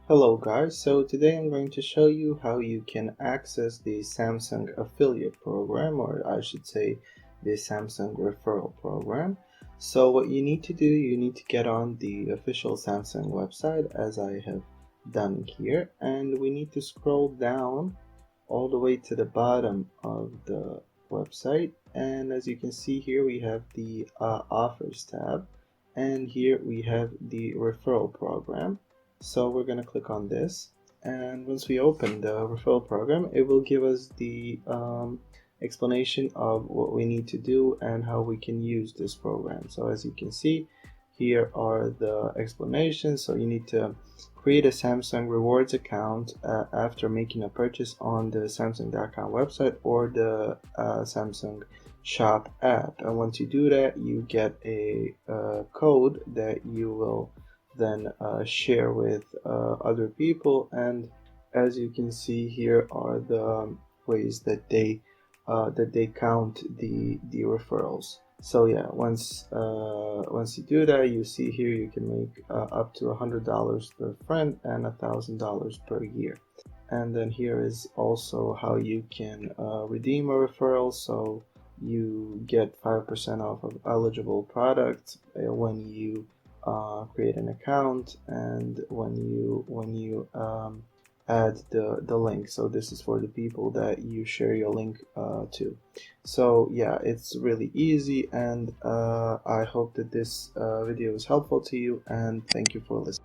Hello guys, so today I'm going to show you how you can access the Samsung affiliate program, or I should say the Samsung referral program. So what you need to do, you need to get on the official Samsung website as I have done here, and we need to scroll down all the way to the bottom of the website, and as you can see here we have the offers tab, and here we have the referral program. So we're going to click on this, and once we open the referral program, it will give us the explanation of what we need to do and how we can use this program. So as you can see, here are the explanations. So you need to create a Samsung rewards account after making a purchase on the Samsung.com website or the Samsung Shop app. And once you do that, you get a code that you will then share with other people. And as you can see, here are the ways that they count the referrals. So yeah, once you do that, you see here you can make up to $100 per friend and $1,000 per year. And then here is also how you can redeem a referral. So you get 5% off of eligible products when you create an account and when you add the link. So this is for the people that you share your link to. So yeah, it's really easy, and I hope that this video is helpful to you, and thank you for listening.